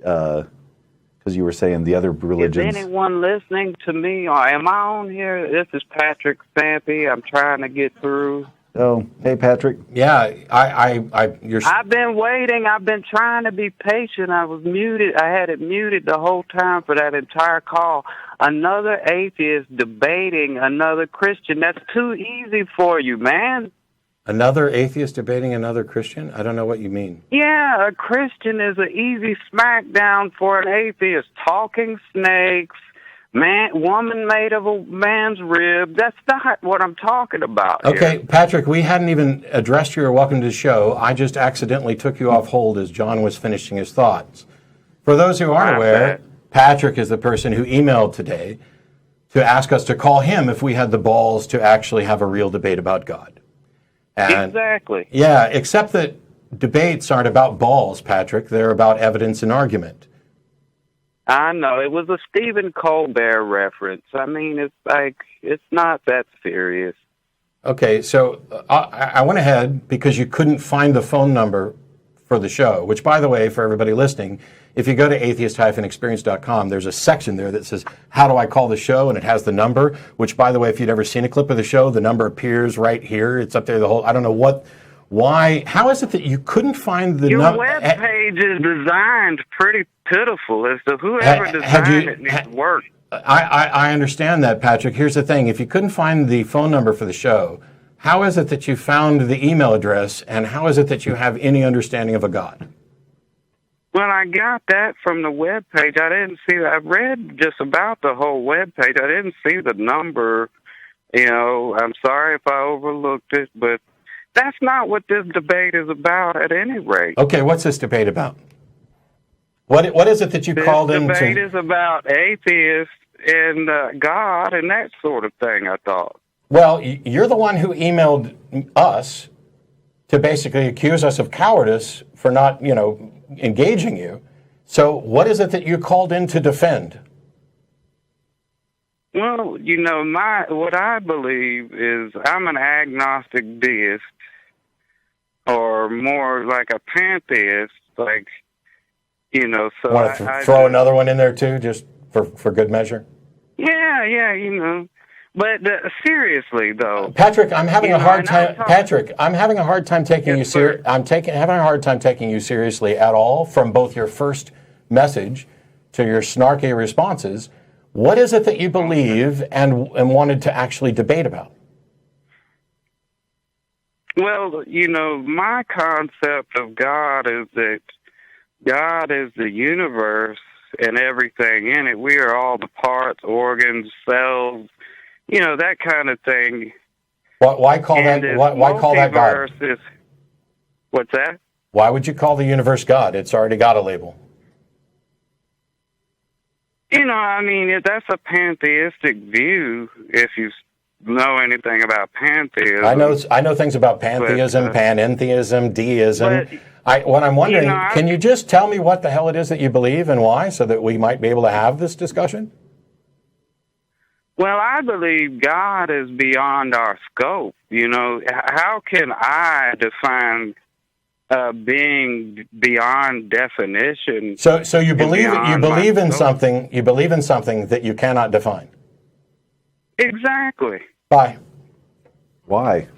because you were saying the other religions. Is anyone listening to me, or am I on here? This is Patrick Stampy. I'm trying to get through. Oh, hey, Patrick. Yeah, I've been waiting. I've been trying to be patient. I was muted. I had it muted the whole time for that entire call. Another atheist debating another Christian. That's too easy for you, man. Another atheist debating another Christian? I don't know what you mean. Yeah, a Christian is an easy smackdown for an atheist. Talking snakes, woman made of a man's rib. That's not what I'm talking about. Okay, here. Patrick, we hadn't even addressed you or welcome to the show. I just accidentally took you off hold as John was finishing his thoughts. For those who aren't aware, Patrick is the person who emailed today to ask us to call him if we had the balls to actually have a real debate about God. And, exactly. Yeah, except that debates aren't about balls, Patrick. They're about evidence and argument. I know. It was a Stephen Colbert reference. I mean, it's not that serious. Okay, so I went ahead because you couldn't find the phone number for the show, which, by the way, for everybody listening, if you go to atheist-experience.com, there's a section there that says, how do I call the show? And it has the number, which, by the way, if you'd ever seen a clip of the show, the number appears right here. It's up there the whole, I don't know why, how is it that you couldn't find the number? Your web page is designed pretty pitiful as to whoever designed it needs work. I understand that, Patrick. Here's the thing. If you couldn't find the phone number for the show, how is it that you found the email address, and how is it that you have any understanding of a God? Well, I got that from the web page. I didn't see that. I read just about the whole web page. I didn't see the number. You know, I'm sorry if I overlooked it, but that's not what this debate is about at any rate. Okay, what's this debate about? What is it that you called in? This debate is about atheists and God and that sort of thing, I thought. Well, you're the one who emailed us to basically accuse us of cowardice for not, engaging you. So what is it that you called in to defend? Well, what I believe is I'm an agnostic deist, or more like a pantheist, so Want to throw another one in there too, just for good measure? Yeah, But seriously, though, Patrick, I'm having a hard time. Patrick, I'm having a hard time taking you serious. Having a hard time taking you seriously at all. From both your first message to your snarky responses, what is it that you believe and wanted to actually debate about? Well, my concept of God is that God is the universe and everything in it. We are all the parts, organs, cells. That kind of thing. Why call that God? What's that? Why would you call the universe God? It's already got a label. That's a pantheistic view. If you know anything about pantheism, I know things about pantheism, panentheism, deism. What I'm wondering, can you just tell me what the hell it is that you believe and why, so that we might be able to have this discussion? Well, I believe God is beyond our scope. How can I define being beyond definition? So you believe in something that you cannot define. Exactly. Bye. Why?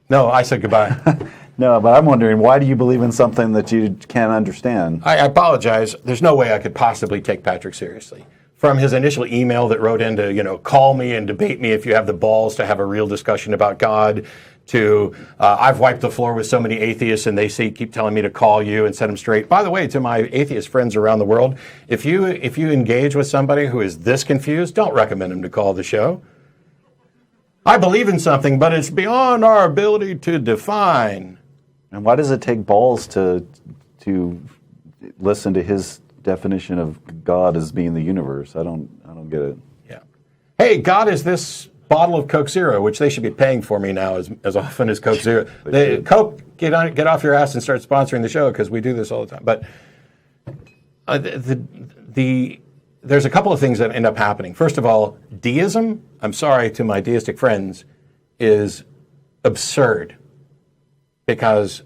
No, I said goodbye. No, but I'm wondering, why do you believe in something that you can't understand? I apologize. There's no way I could possibly take Patrick seriously. From his initial email that wrote in to, call me and debate me if you have the balls to have a real discussion about God, to I've wiped the floor with so many atheists and they keep telling me to call you and set them straight. By the way, to my atheist friends around the world, if you engage with somebody who is this confused, don't recommend them to call the show. I believe in something, but it's beyond our ability to define. And why does it take balls to listen to his definition of God as being the universe? I don't get it. Yeah. Hey, God is this bottle of Coke Zero, which they should be paying for me now as often as Coke Zero. Coke, get off your ass and start sponsoring the show, because we do this all the time. But there's a couple of things that end up happening. First of all, deism, I'm sorry to my deistic friends, is absurd, because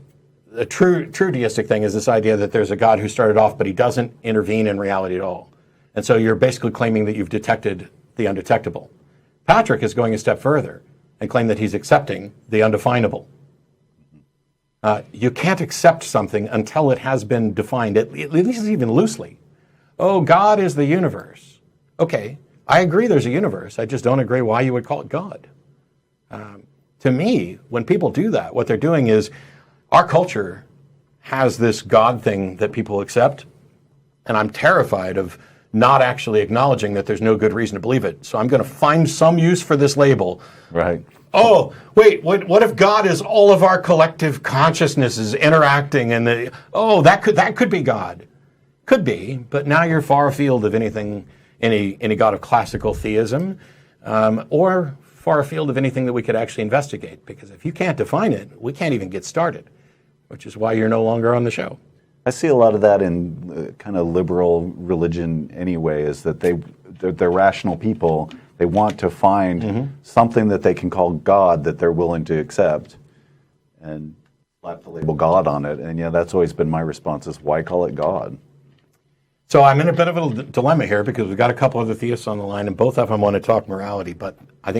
the true deistic thing is this idea that there's a God who started off, but he doesn't intervene in reality at all. And so you're basically claiming that you've detected the undetectable. Patrick is going a step further and claim that he's accepting the undefinable. You can't accept something until it has been defined, at least even loosely. Oh, God is the universe. Okay, I agree there's a universe. I just don't agree why you would call it God. To me, when people do that, what they're doing is, our culture has this God thing that people accept, and I'm terrified of not actually acknowledging that there's no good reason to believe it. So I'm going to find some use for this label. Right. Oh, wait, what if God is all of our collective consciousnesses interacting and that could be God. Could be, but now you're far afield of anything, any God of classical theism, or far afield of anything that we could actually investigate. Because if you can't define it, we can't even get started, which is why you're no longer on the show. I see a lot of that in kind of liberal religion anyway, is that they're rational people. They want to find something that they can call God that they're willing to accept and slap the label God on it. And yeah, that's always been my response is, why call it God? So I'm in a bit of a dilemma here because we've got a couple other theists on the line and both of them want to talk morality, but I think